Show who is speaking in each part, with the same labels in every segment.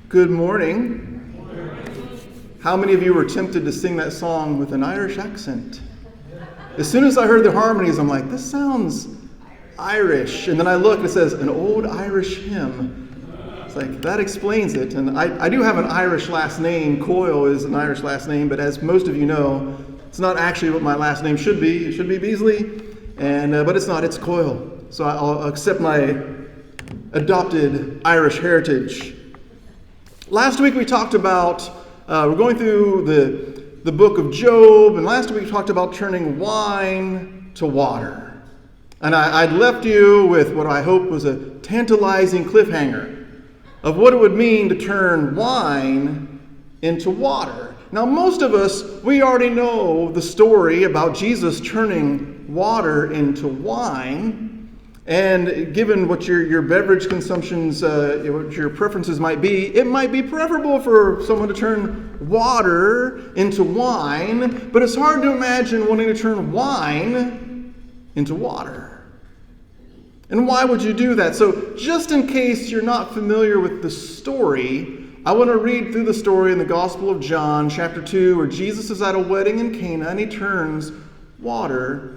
Speaker 1: Good morning. How many of you were tempted to sing that song with an Irish accent? As soon as I heard the harmonies, I'm like, this sounds Irish. And then I look and it says, an old Irish hymn. It's like, that explains it. And I do have an Irish last name. Coyle is an Irish last name, but as most of you know, it's not actually what my last name should be. It should be Beasley, but it's not. It's Coyle. So I'll accept my adopted Irish heritage. Last week we talked about, we're going through the book of Job, and last week we talked about turning wine to water. And I'd left you with what I hope was a tantalizing cliffhanger of what it would mean to turn wine into water. Now most of us, we already know the story about Jesus turning water into wine. And given what your beverage consumptions, what your preferences might be, it might be preferable for someone to turn water into wine, but it's hard to imagine wanting to turn wine into water. And why would you do that? So just in case you're not familiar with the story, I want to read through the story in the Gospel of John, chapter 2, where Jesus is at a wedding in Cana, and he turns water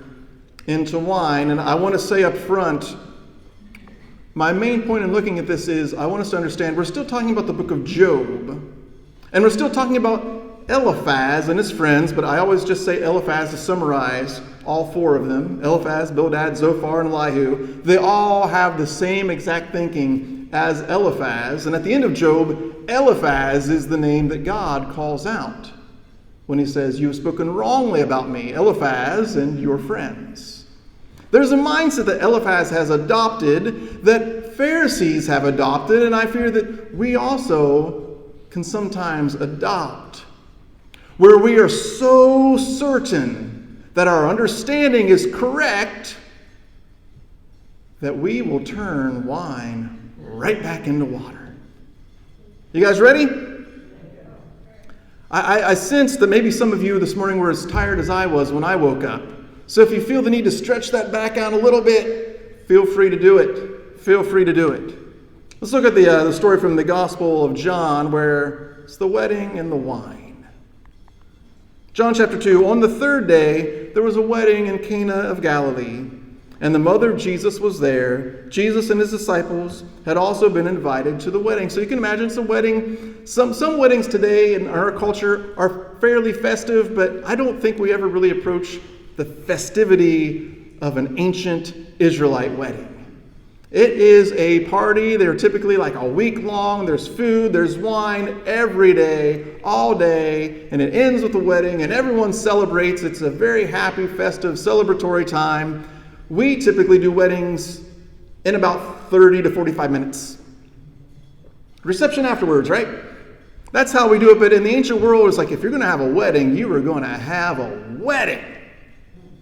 Speaker 1: into wine. And I want to say up front, my main point in looking at this is I want us to understand we're still talking about the book of Job, and we're still talking about Eliphaz and his friends, but I always just say Eliphaz to summarize all four of them. Eliphaz, Bildad, Zophar, and Elihu. They all have the same exact thinking as Eliphaz, and at the end of Job, Eliphaz is the name that God calls out when he says, "You have spoken wrongly about me, Eliphaz and your friends." There's a mindset that Eliphaz has adopted, that Pharisees have adopted, and I fear that we also can sometimes adopt, where we are so certain that our understanding is correct that we will turn wine right back into water. You guys ready? I sense that maybe some of you this morning were as tired as I was when I woke up. So if you feel the need to stretch that back out a little bit, feel free to do it. Feel free to do it. Let's look at the story from the Gospel of John, where it's the wedding and the wine. John chapter 2, on the third day, there was a wedding in Cana of Galilee, and the mother of Jesus was there. Jesus and his disciples had also been invited to the wedding. So you can imagine it's a wedding. Some weddings today in our culture are fairly festive, but I don't think we ever really approach the festivity of an ancient Israelite wedding. It is a party. They're typically like a week long. There's food, there's wine every day, all day, and it ends with the wedding, and everyone celebrates. It's a very happy, festive, celebratory time. We typically do weddings in about 30 to 45 minutes. Reception afterwards, right? That's how we do it. But in the ancient world, it's like if you're going to have a wedding, you are going to have a wedding.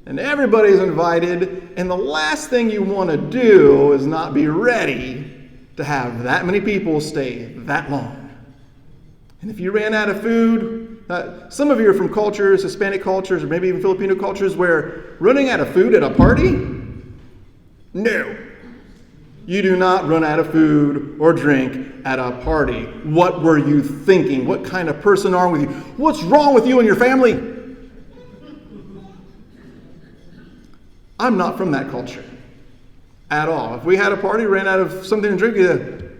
Speaker 1: And everybody's invited. And the last thing you want to do is not be ready to have that many people stay that long. And if you ran out of food, some of you are from cultures, Hispanic cultures, or maybe even Filipino cultures, where running out of food at a party? No. You do not run out of food or drink at a party. What were you thinking? What kind of person are you? What's wrong with you and your family? I'm not from that culture at all. If we had a party, ran out of something to drink,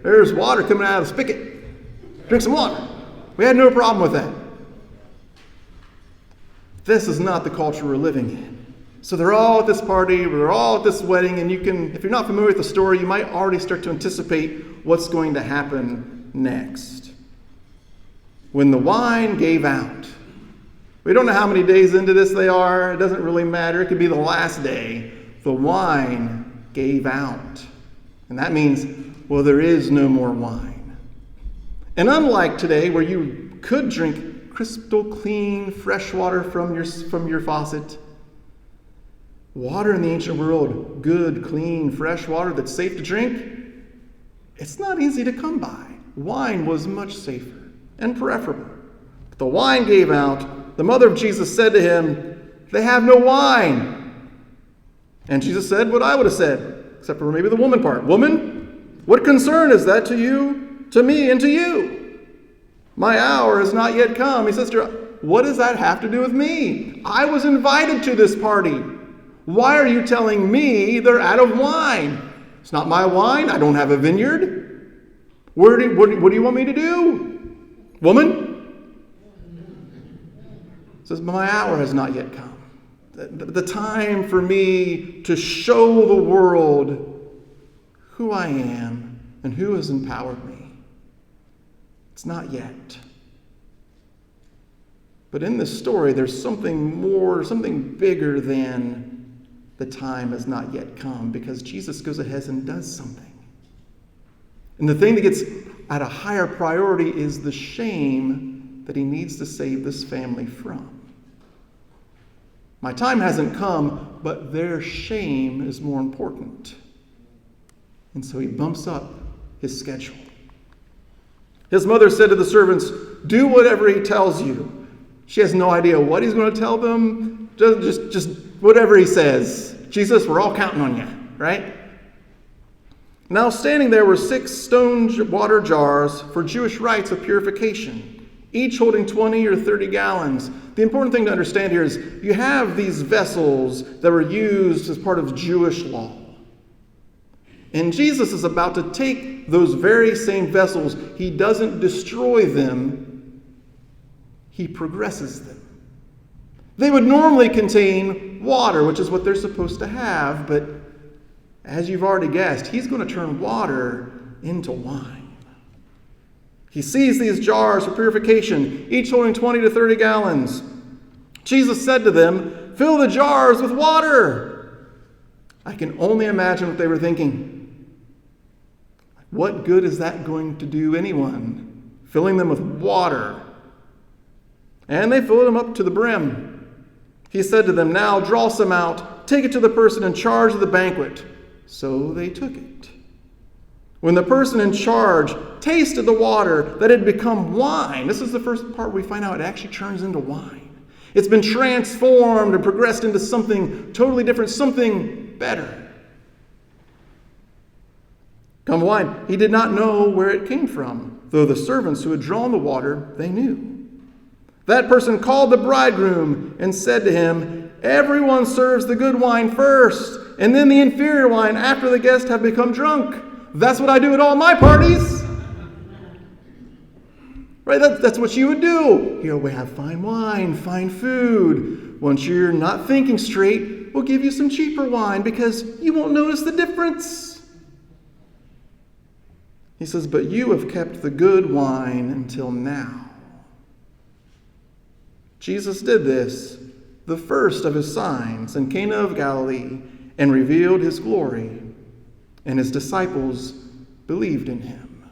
Speaker 1: there's water coming out of the spigot. Drink some water. We had no problem with that. This is not the culture we're living in. So they're all at this party, they're all at this wedding, and you can, if you're not familiar with the story, you might already start to anticipate what's going to happen next. When the wine gave out, we don't know how many days into this they are, it doesn't really matter, it could be the last day, the wine gave out. And that means, well, there is no more wine. And unlike today, where you could drink crystal clean, fresh water from your faucet, water in the ancient world, good, clean, fresh water that's safe to drink, it's not easy to come by. Wine was much safer and preferable. But the wine gave out. The mother of Jesus said to him, "They have no wine." And Jesus said what I would have said, except for maybe the woman part. "Woman, what concern is that to you, to me, and to you? My hour has not yet come. He says to her, what does that have to do with me? I was invited to this party. Why are you telling me they're out of wine? It's not my wine. I don't have a vineyard. What do you want me to do? Woman? Says, my hour has not yet come. The time for me to show the world who I am and who has empowered me. It's not yet. But in this story, there's something more, something bigger than the time has not yet come, because Jesus goes ahead and does something. And the thing that gets at a higher priority is the shame that he needs to save this family from. My time hasn't come, but their shame is more important. And so he bumps up his schedule. His mother said to the servants, do whatever he tells you. She has no idea what he's going to tell them. Just whatever he says. Jesus, we're all counting on you, right? Now standing there were 6 stone water jars for Jewish rites of purification, each holding 20 or 30 gallons. The important thing to understand here is you have these vessels that were used as part of Jewish law. And Jesus is about to take those very same vessels. He doesn't destroy them. He progresses them. They would normally contain water, which is what they're supposed to have, but as you've already guessed, he's going to turn water into wine. He sees these jars for purification, each holding 20 to 30 gallons. Jesus said to them, fill the jars with water. I can only imagine what they were thinking. What good is that going to do anyone? Filling them with water. And they filled them up to the brim. He said to them, now draw some out, take it to the person in charge of the banquet. So they took it. When the person in charge tasted the water that had become wine, this is the first part we find out it actually turns into wine. It's been transformed and progressed into something totally different, something better. Come wine. He did not know where it came from, though the servants who had drawn the water, they knew. That person called the bridegroom and said to him, everyone serves the good wine first, and then the inferior wine after the guests have become drunk. That's what I do at all my parties. Right? That's what you would do. Here we have fine wine, fine food. Once you're not thinking straight, we'll give you some cheaper wine because you won't notice the difference. He says, but you have kept the good wine until now. Jesus did this, the first of his signs in Cana of Galilee, and revealed his glory, and his disciples believed in him.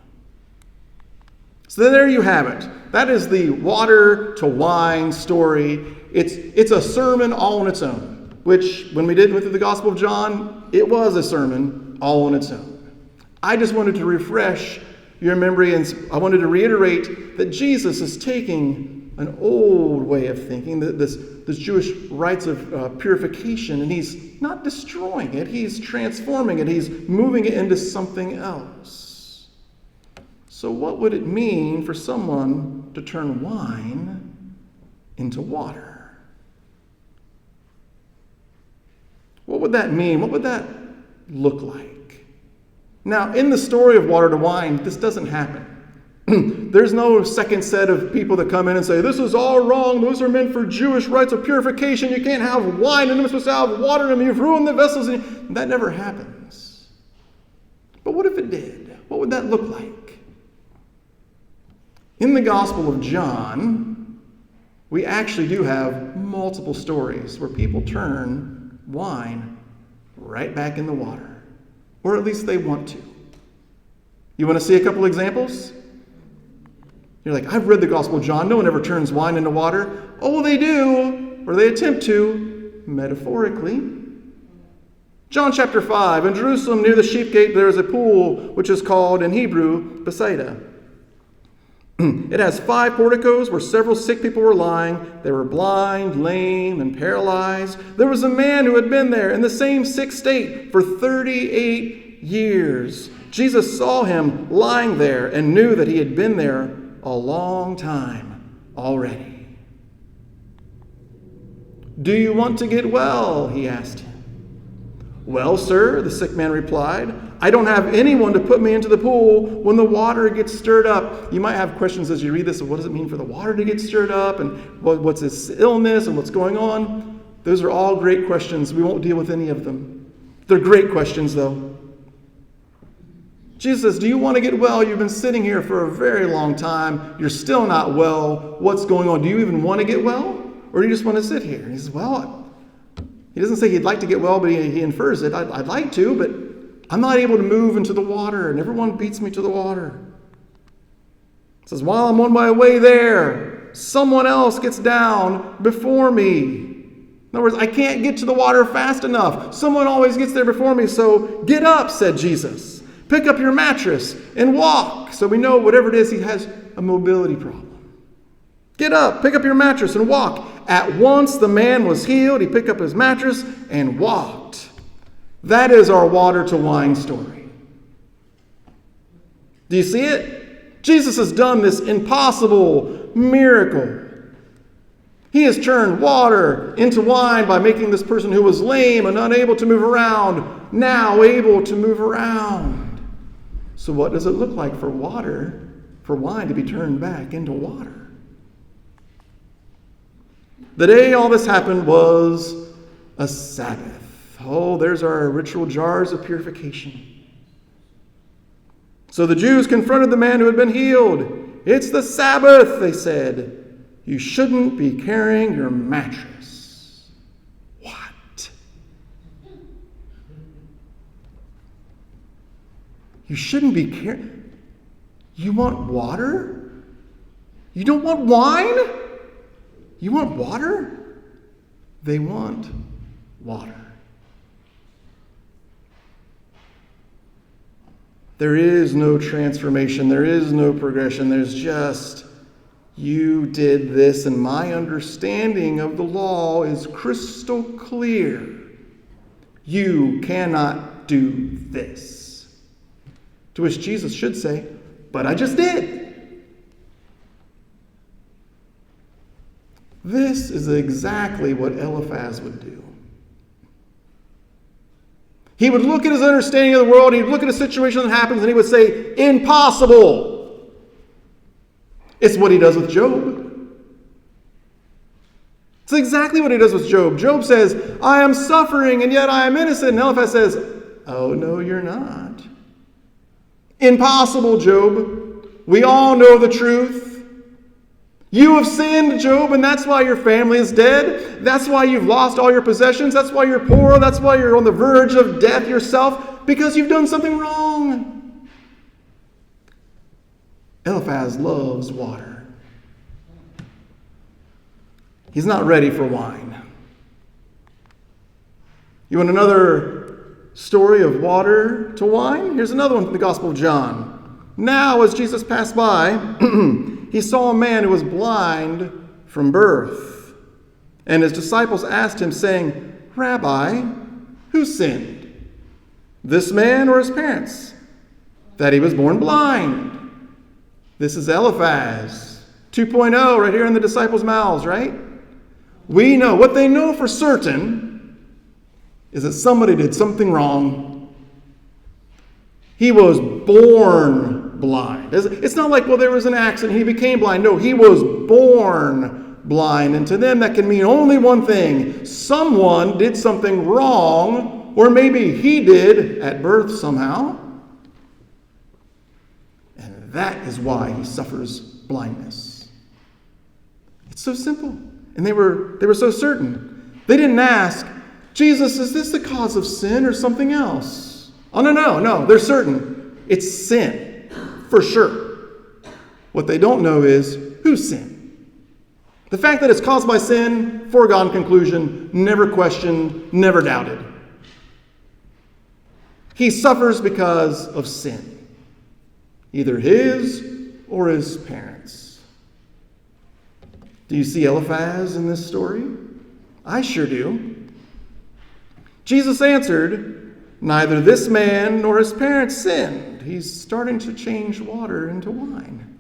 Speaker 1: So there you have it. That is the water to wine story. It's a sermon all on its own, which when we did with the Gospel of John, it was a sermon all on its own. I just wanted to refresh your memory, and I wanted to reiterate that Jesus is taking an old way of thinking, this Jewish rites of purification, and he's not destroying it, he's transforming it, he's moving it into something else. So what would it mean for someone to turn wine into water? What would that mean? What would that look like? Now, in the story of water to wine, this doesn't happen. There's no second set of people that come in and say, this is all wrong. Those are meant for Jewish rites of purification. You can't have wine in them. You're supposed to have water in them. You've ruined the vessels. That never happens. But what if it did? What would that look like? In the Gospel of John, we actually do have multiple stories where people turn wine right back in the water. Or at least they want to. You want to see a couple examples? You're like, I've read the Gospel of John. No one ever turns wine into water. Oh, they do, or they attempt to, metaphorically. John chapter 5, in Jerusalem near the sheep gate there is a pool which is called in Hebrew Bethesda. It has 5 porticos where several sick people were lying. They were blind, lame, and paralyzed. There was a man who had been there in the same sick state for 38 years. Jesus saw him lying there and knew that he had been there a long time already. Do you want to get well? He asked him. Well, sir, the sick man replied, I don't have anyone to put me into the pool when the water gets stirred up. You might have questions as you read this of what does it mean for the water to get stirred up and what's this illness and what's going on? Those are all great questions. We won't deal with any of them. They're great questions, though. Jesus says, do you want to get well? You've been sitting here for a very long time. You're still not well. What's going on? Do you even want to get well? Or do you just want to sit here? And he says, well, he doesn't say he'd like to get well, but he infers it. I'd like to, but I'm not able to move into the water, and everyone beats me to the water. He says, while I'm on my way there, someone else gets down before me. In other words, I can't get to the water fast enough. Someone always gets there before me, so get up, said Jesus. Pick up your mattress and walk. So we know whatever it is, he has a mobility problem. Get up, pick up your mattress and walk. At once the man was healed. He picked up his mattress and walked. That is our water to wine story. Do you see it? Jesus has done this impossible miracle. He has turned water into wine by making this person who was lame and unable to move around now able to move around. So what does it look like for wine to be turned back into water? The day all this happened was a Sabbath. Oh, there's our ritual jars of purification. So the Jews confronted the man who had been healed. It's the Sabbath, they said. You shouldn't be carrying your mattress. What? You shouldn't be carrying... You want water? You don't want wine? You want water? They want water. There is no transformation. There is no progression. There's just, you did this, and my understanding of the law is crystal clear. You cannot do this. To which Jesus should say, but I just did. This is exactly what Eliphaz would do. He would look at his understanding of the world, he'd look at a situation that happens, and he would say, impossible. It's what he does with Job. It's exactly what he does with Job. Job says, I am suffering, and yet I am innocent. And Eliphaz says, oh, no, you're not. Impossible, Job. We all know the truth. You have sinned, Job, and that's why your family is dead. That's why you've lost all your possessions. That's why you're poor. That's why you're on the verge of death yourself, because you've done something wrong. Eliphaz loves water. He's not ready for wine. You want another story of water to wine? Here's another one from the Gospel of John. Now, as Jesus passed by, he saw a man who was blind from birth. And his disciples asked him, saying, Rabbi, who sinned, this man or his parents, that he was born blind? This is Eliphaz 2.0 right here in the disciples' mouths, right? We know, what they know for certain is that somebody did something wrong. He was born blind. It's not like, well, there was an accident, he became blind. No, he was born blind. And to them, that can mean only one thing. Someone did something wrong, or maybe he did at birth somehow. And that is why he suffers blindness. It's so simple. And they were so certain. They didn't ask, Jesus, is this the cause of sin or something else? Oh, no. They're certain. It's sin. For sure. What they don't know is whose sin. The fact that it's caused by sin, foregone conclusion, never questioned, never doubted. He suffers because of sin. Either his or his parents. Do you see Eliphaz in this story? I sure do. Jesus answered, neither this man nor his parents sinned. He's starting to change water into wine.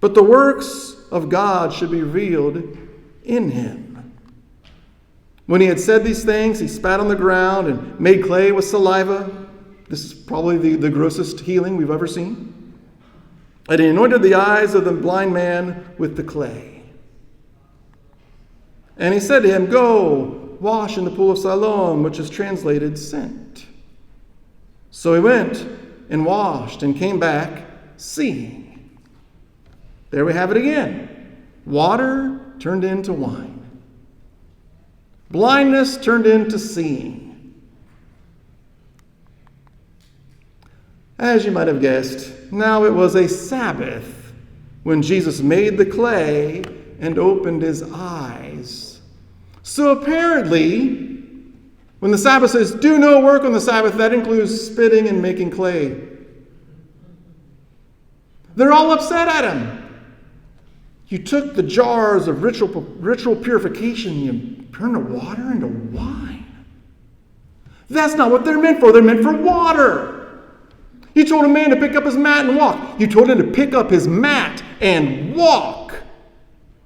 Speaker 1: but the works of God should be revealed in him. When he had said these things, he spat on the ground and made clay with saliva. This is probably the grossest healing we've ever seen. And he anointed the eyes of the blind man with the clay. And he said to him, "Go, wash in the pool of Siloam," which is translated sent. So he went and washed and came back seeing. There we have it again. Water turned into wine. Blindness turned into seeing. As you might have guessed, now it was a Sabbath when Jesus made the clay and opened his eyes. So apparently, when the Sabbath says, "Do no work on the Sabbath," that includes spitting and making clay. They're all upset at him. You took the jars of ritual purification, you turned the water into wine. That's not what they're meant for. They're meant for water. You told a man to pick up his mat and walk. You told him to pick up his mat and walk.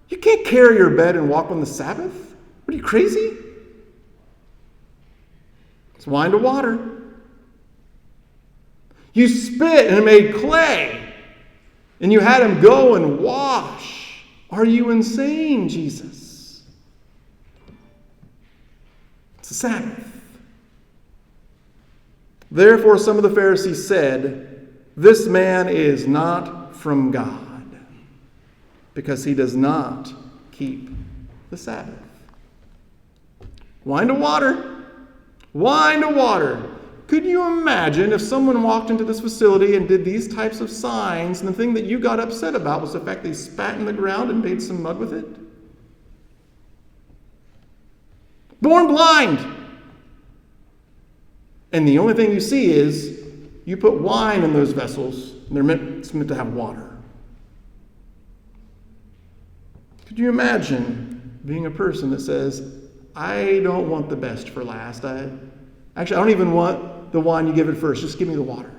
Speaker 1: You can't carry your bed and walk on the Sabbath. What are you, crazy? It's wine to water. You spit and it made clay. And you had him go and wash. Are you insane, Jesus? It's a Sabbath. Therefore, some of the Pharisees said, "This man is not from God, because he does not keep the Sabbath." Wine to water. Wine to water. Could you imagine if someone walked into this facility and did these types of signs, and the thing that you got upset about was the fact they spat in the ground and made some mud with it? Born blind. And the only thing you see is you put wine in those vessels, and it's meant to have water. Could you imagine being a person that says, "I don't want the best for last. I don't even want the wine you give it first. Just give me the water.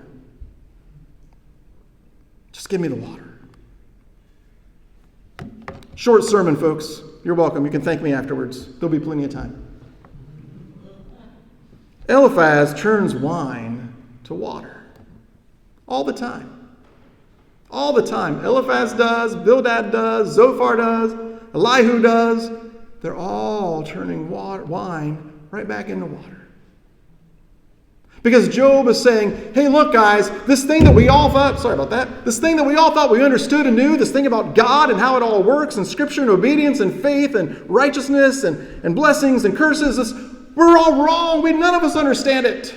Speaker 1: Just give me the water." Short sermon, folks. You're welcome. You can thank me afterwards. There'll be plenty of time. Eliphaz turns wine to water. All the time. All the time. Eliphaz does, Bildad does, Zophar does, Elihu does. They're all turning wine right back into water. Because Job is saying, "Hey, look, guys, this thing that we all thought we understood and knew, this thing about God and how it all works, and Scripture and obedience and faith and righteousness and blessings and curses, we're all wrong. None of us understand it."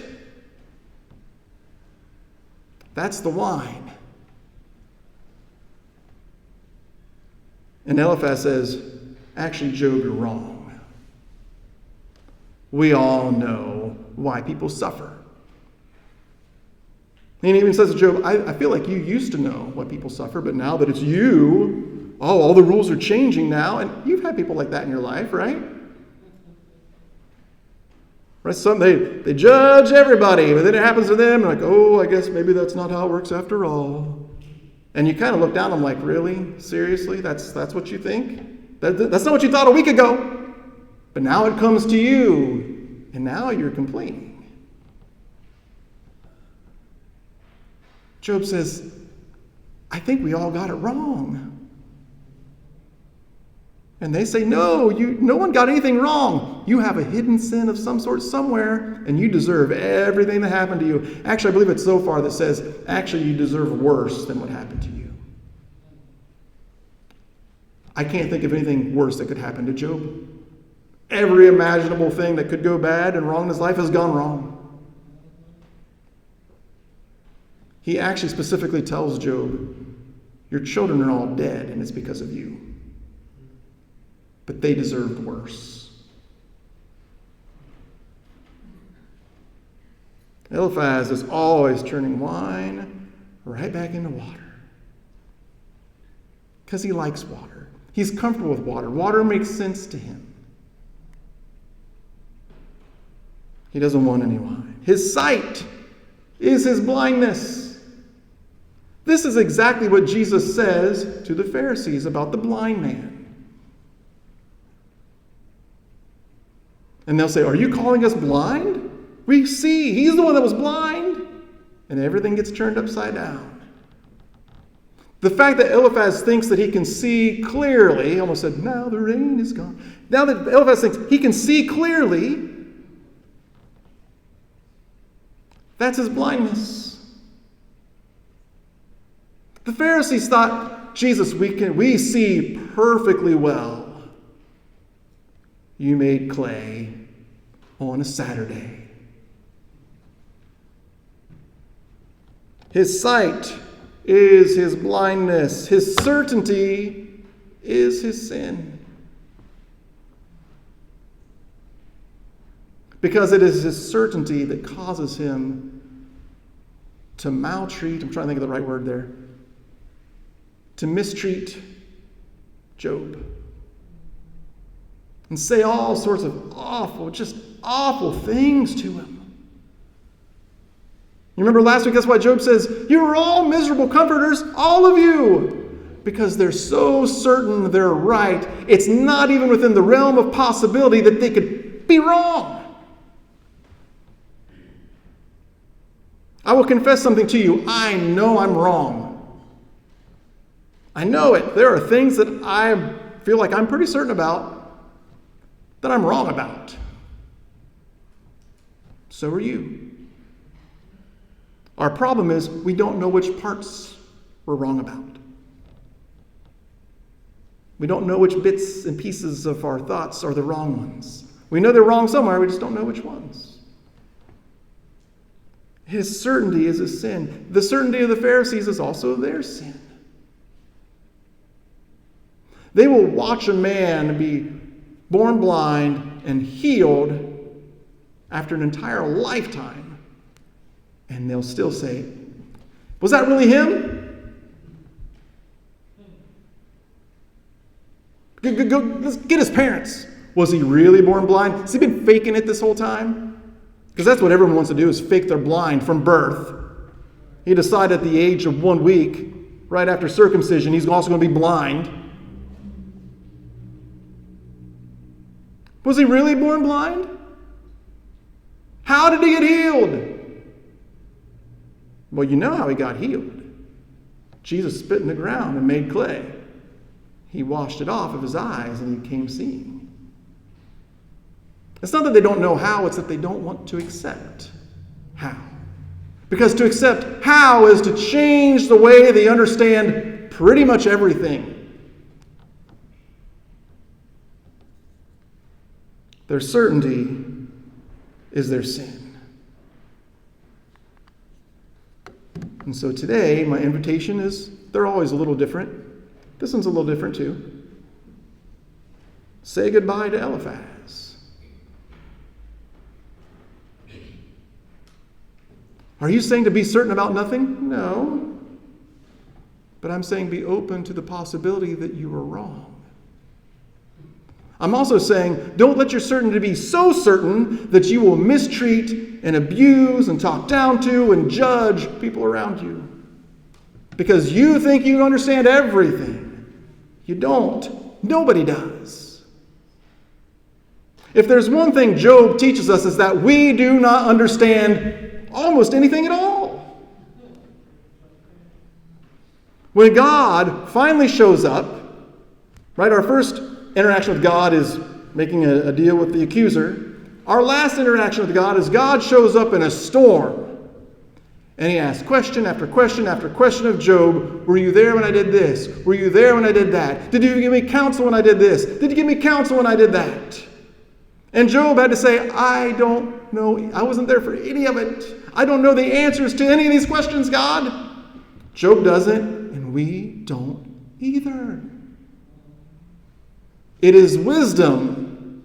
Speaker 1: That's the wine. And Eliphaz says, "Actually, Job, you're wrong. We all know why people suffer." And he even says to Job, I feel like you used to know why people suffer, but now that it's you, all the rules are changing now. And you've had people like that in your life, right? Right? They judge everybody, but then it happens to them, and like, "Oh, I guess maybe that's not how it works after all." And you kind of look down, I'm like, "Really? Seriously? That's what you think? That's not what you thought a week ago. But now it comes to you, and now you're complaining." Job says, "I think we all got it wrong." And they say, no one got anything wrong. You have a hidden sin of some sort somewhere, and you deserve everything that happened to you. Actually, I believe it's Zophar that says, actually, you deserve worse than what happened to you. I can't think of anything worse that could happen to Job. Every imaginable thing that could go bad and wrong in his life has gone wrong. He actually specifically tells Job, "Your children are all dead, and it's because of you. But they deserved worse." Eliphaz is always turning wine right back into water. Because he likes water. He's comfortable with water. Water makes sense to him. He doesn't want any wine. His sight is his blindness. This is exactly what Jesus says to the Pharisees about the blind man. And they'll say, are you calling us blind? We see. He's the one that was blind. And everything gets turned upside down. The fact that Eliphaz thinks that he can see clearly, he almost said, now the rain is gone. Now that Eliphaz thinks he can see clearly, that's his blindness. The Pharisees thought, Jesus, we see perfectly well. You made clay on a Saturday. His sight is his blindness. His certainty is his sin. Because it is his certainty that causes him to maltreat, I'm trying to think of the right word there, to mistreat Job. And say all sorts of awful things to him. You remember last week, that's why Job says, you are all miserable comforters, all of you. Because they're so certain they're right, it's not even within the realm of possibility that they could be wrong. I will confess something to you. I know I'm wrong. I know it. There are things that I feel like I'm pretty certain about that I'm wrong about. So are you. Our problem is we don't know which parts we're wrong about. We don't know which bits and pieces of our thoughts are the wrong ones. We know they're wrong somewhere, we just don't know which ones. His certainty is his sin. The certainty of the Pharisees is also their sin. They will watch a man be born blind and healed after an entire lifetime. And they'll still say, was that really him? Go, let's get his parents. Was he really born blind? Has he been faking it this whole time? Because that's what everyone wants to do, is fake they're blind from birth. He decided at the age of 1 week, right after circumcision, he's also going to be blind. Was he really born blind? How did he get healed? Well, you know how he got healed. Jesus spit in the ground and made clay. He washed it off of his eyes and he came seeing. It's not that they don't know how, it's that they don't want to accept how. Because to accept how is to change the way they understand pretty much everything. Their certainty is their sin. And so today, my invitation is, they're always a little different. This one's a little different too. Say goodbye to Eliphaz. Are you saying to be certain about nothing? No. But I'm saying be open to the possibility that you were wrong. I'm also saying, don't let your certainty be so certain that you will mistreat and abuse and talk down to and judge people around you. Because you think you understand everything. You don't. Nobody does. If there's one thing Job teaches us, is that we do not understand almost anything at all. When God finally shows up, right, our first interaction with God is making a deal with the accuser. Our last interaction with God is God shows up in a storm. And he asks question after question after question of Job. Were you there when I did this? Were you there when I did that? Did you give me counsel when I did this? Did you give me counsel when I did that? And Job had to say, I don't know. I wasn't there for any of it. I don't know the answers to any of these questions, God. Job doesn't, and we don't either. It is wisdom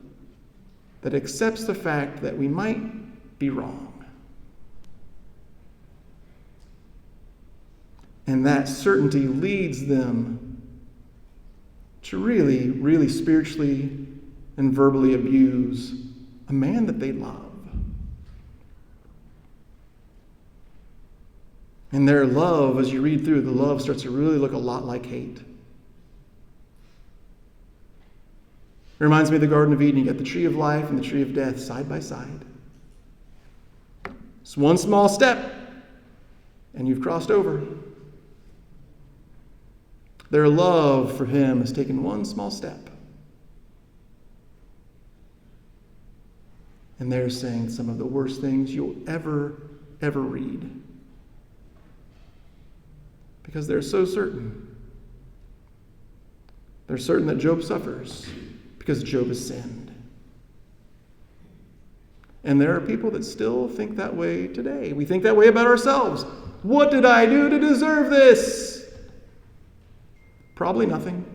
Speaker 1: that accepts the fact that we might be wrong. And that certainty leads them to really, really spiritually and verbally abuse a man that they love. And their love, as you read through, the love starts to really look a lot like hate. It reminds me of the Garden of Eden. You got the tree of life and the tree of death side by side. It's one small step, and you've crossed over. Their love for him has taken one small step. And they're saying some of the worst things you'll ever read. Because they're so certain. They're certain that Job suffers because Job has sinned. And there are people that still think that way today. We think that way about ourselves. What did I do to deserve this? Probably nothing.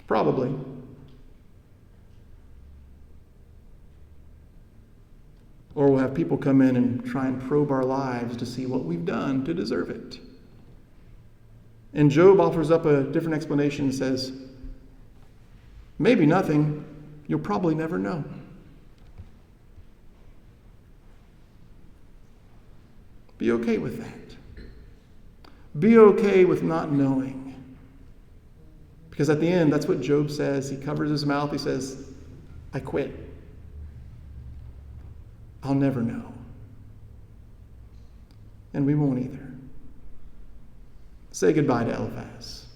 Speaker 1: Probably. Or we'll have people come in and try and probe our lives to see what we've done to deserve it. And Job offers up a different explanation and says, maybe nothing, you'll probably never know. Be okay with that. Be okay with not knowing. Because at the end, that's what Job says. He covers his mouth. He says, I quit. I'll never know. And we won't either. Say goodbye to Eliphaz.